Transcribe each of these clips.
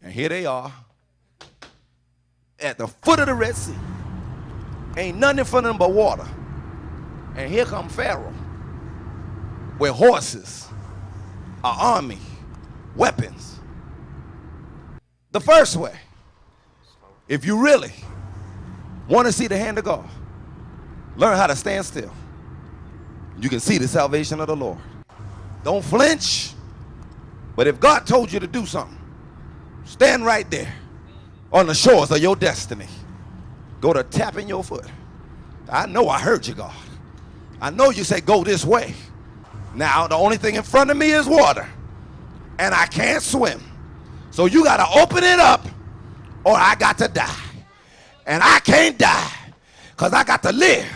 And here they are at the foot of the Red Sea. Ain't nothing in front of them but water. And here come Pharaoh with horses, an army, weapons. The first way, if you really want to see the hand of God, learn how to stand still. You can see the salvation of the Lord. Don't flinch. But if God told you to do something, stand right there on the shores of your destiny. Go to tapping your foot. I know I heard you, God. I know you say go this way. Now the only thing in front of me is water, and I can't swim. So you got to open it up, or I got to die. And I can't die, because I got to live,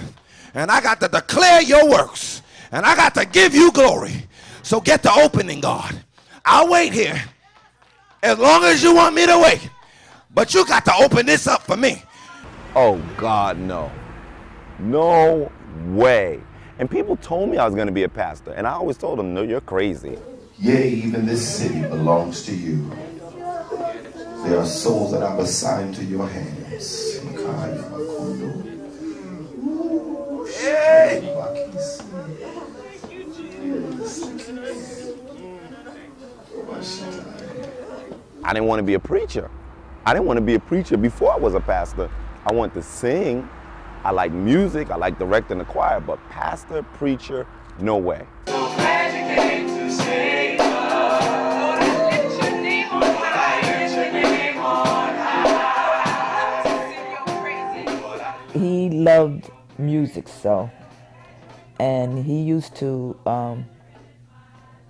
and I got to declare your works, and I got to give you glory. So get the opening, God. I'll wait here as long as you want me to wait. But you got to open this up for me. Oh, God, no. No way. And people told me I was going to be a pastor, and I always told them, no, you're crazy. Yea, even this city belongs to you. There are souls that I've assigned to your hands. Hey. I didn't want to be a preacher. I didn't want to be a preacher before I was a pastor. I wanted to sing. I like music. I like directing the choir. But pastor, preacher, no way. He loved music, so, and he used to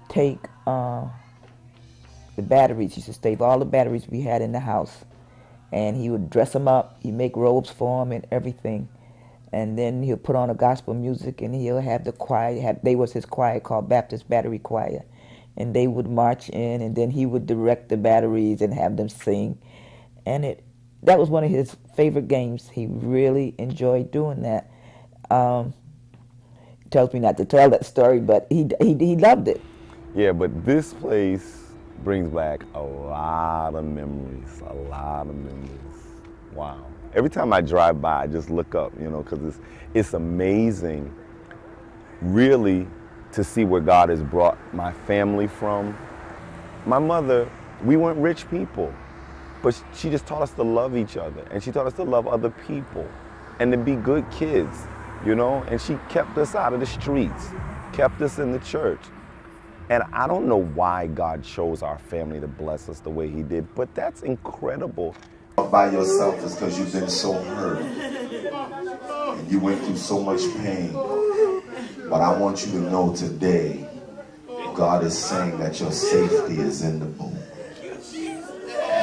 take the batteries. He used to save all the batteries we had in the house, and he would dress them up. He'd make robes for them and everything, and then he'll put on a gospel music, and he'll have the choir. They was his choir called Baptist Battery Choir, and they would march in, and then he would direct the batteries and have them sing, and that was one of his favorite games. He really enjoyed doing that. He tells me not to tell that story, but he loved it. Yeah, but this place brings back a lot of memories, a lot of memories. Wow. Every time I drive by, I just look up, you know, because it's amazing, really, to see where God has brought my family from. My mother, we weren't rich people. But she just taught us to love each other, and she taught us to love other people and to be good kids, you know? And she kept us out of the streets, kept us in the church. And I don't know why God chose our family to bless us the way he did, but that's incredible. By yourself is because you've been so hurt and you went through so much pain. But I want you to know today, God is saying that your safety is in the boat.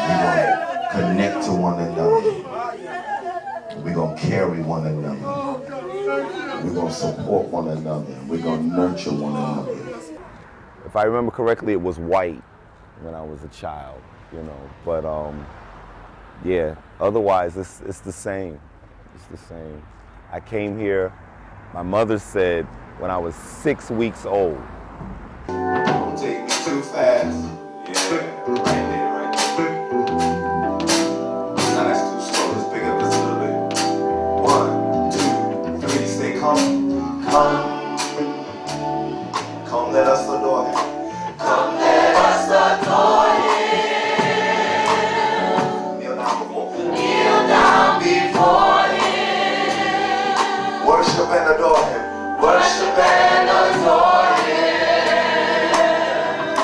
We're going to connect to one another. We're going to carry one another. We're going to support one another. We're going to nurture one another. If I remember correctly, it was white when I was a child, you know. But yeah, otherwise it's the same. It's the same. I came here, my mother said, when I was 6 weeks old. Don't take me too fast. Yeah, right there. Come, let us adore him. Come, let us adore him. Kneel down before him. Worship and adore him. Worship and adore him.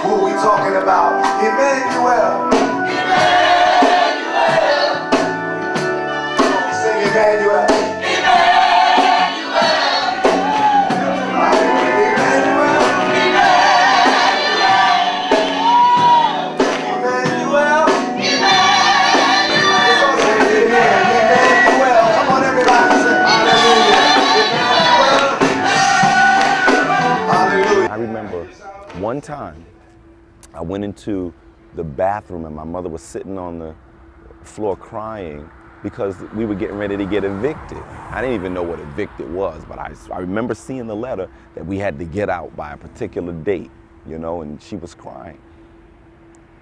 Who are we talking about? Emmanuel. Emmanuel. Sing Emmanuel. One time, I went into the bathroom and my mother was sitting on the floor crying because we were getting ready to get evicted. I didn't even know what evicted was, but I remember seeing the letter that we had to get out by a particular date, you know, and she was crying.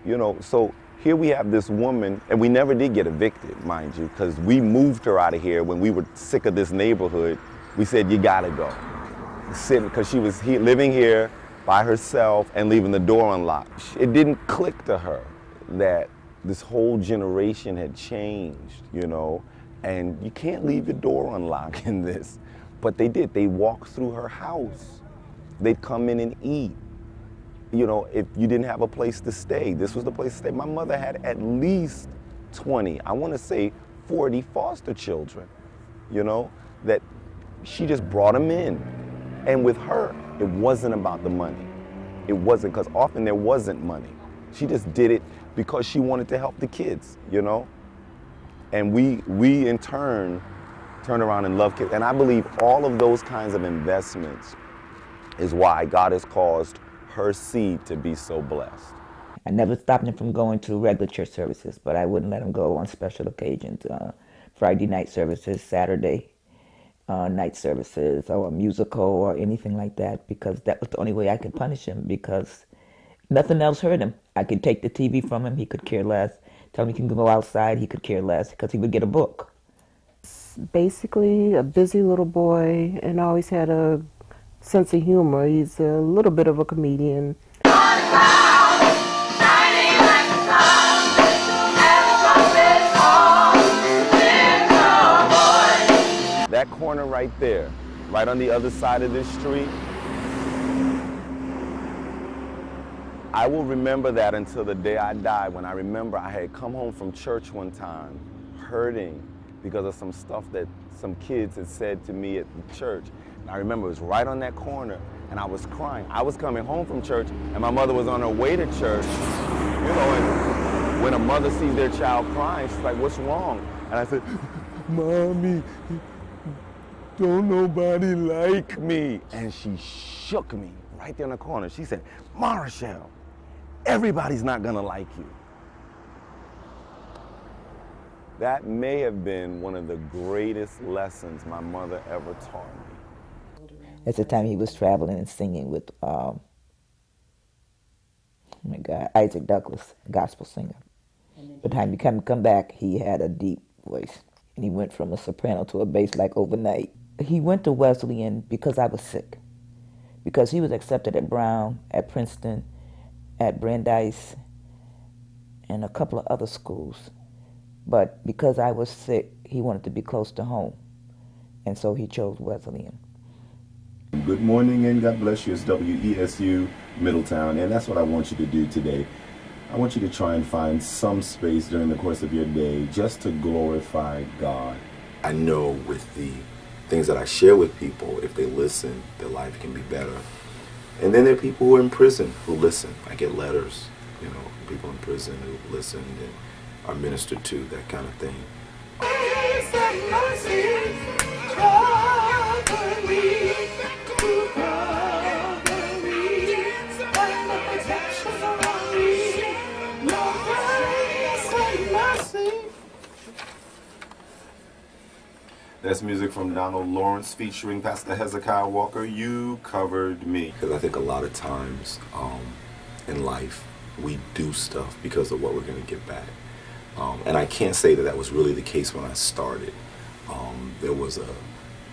You know, so here we have this woman, and we never did get evicted, mind you, because we moved her out of here when we were sick of this neighborhood. We said, you gotta go. Because she was living here by herself and leaving the door unlocked. It didn't click to her that this whole generation had changed, you know, and you can't leave your door unlocked in this. But they did. They walked through her house. They'd come in and eat. You know, if you didn't have a place to stay, this was the place to stay. My mother had at least 20, I want to say 40 foster children, you know, that she just brought them in. And with her, it wasn't about the money. It wasn't, because often there wasn't money. She just did it because she wanted to help the kids, you know? And we in turn, turned around and loved kids. And I believe all of those kinds of investments is why God has caused her seed to be so blessed. I never stopped him from going to regular church services, but I wouldn't let him go on special occasions, Friday night services, Saturday night services, or a musical or anything like that, because that was the only way I could punish him, because nothing else hurt him. I could take the TV from him, he could care less. Tell him he can go outside, he could care less, because he would get a book. Basically a busy little boy and always had a sense of humor. He's a little bit of a comedian. That corner right there, right on the other side of this street, I will remember that until the day I die, when I remember I had come home from church one time hurting because of some stuff that some kids had said to me at the church. And I remember it was right on that corner, and I was crying. I was coming home from church, and my mother was on her way to church. You know, and when a mother sees their child crying, she's like, what's wrong? And I said, Mommy, don't nobody like me. And she shook me right there in the corner. She said, Marichal, everybody's not gonna like you. That may have been one of the greatest lessons my mother ever taught me. At the time he was traveling and singing with, oh my God, Isaac Douglas, a gospel singer. By the time he come back, he had a deep voice. And he went from a soprano to a bass like overnight. He went to Wesleyan because I was sick. Because he was accepted at Brown, at Princeton, at Brandeis, and a couple of other schools. But because I was sick, he wanted to be close to home. And so he chose Wesleyan. Good morning and God bless you. It's WESU Middletown, and that's what I want you to do today. I want you to try and find some space during the course of your day just to glorify God. I know with the things that I share with people, if they listen, their life can be better. And then there are people who are in prison who listen. I get letters, you know, people in prison who listen and are ministered to, that kind of thing. That's music from Donald Lawrence featuring Pastor Hezekiah Walker, You Covered Me. Because I think a lot of times in life, we do stuff because of what we're going to get back. And I can't say that that was really the case when I started. There was a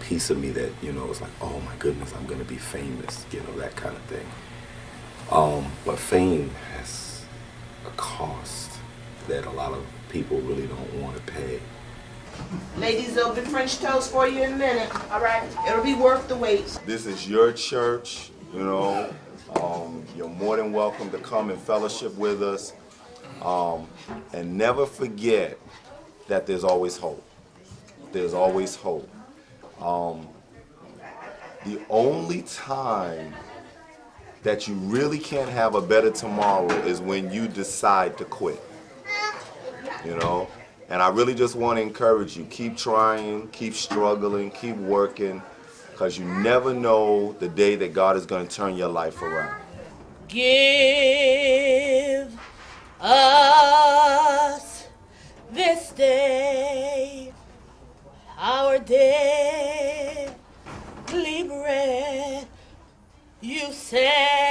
piece of me that, you know, was like, oh my goodness, I'm going to be famous, you know, that kind of thing. But fame has a cost that a lot of people really don't want to pay. Ladies, there'll be French toast for you in a minute, all right? It'll be worth the wait. This is your church, you know. You're more than welcome to come and fellowship with us. And never forget that there's always hope. There's always hope. The only time that you really can't have a better tomorrow is when you decide to quit, you know? And I really just want to encourage you, keep trying, keep struggling, keep working, because you never know the day that God is going to turn your life around. Give us this day our daily bread. You said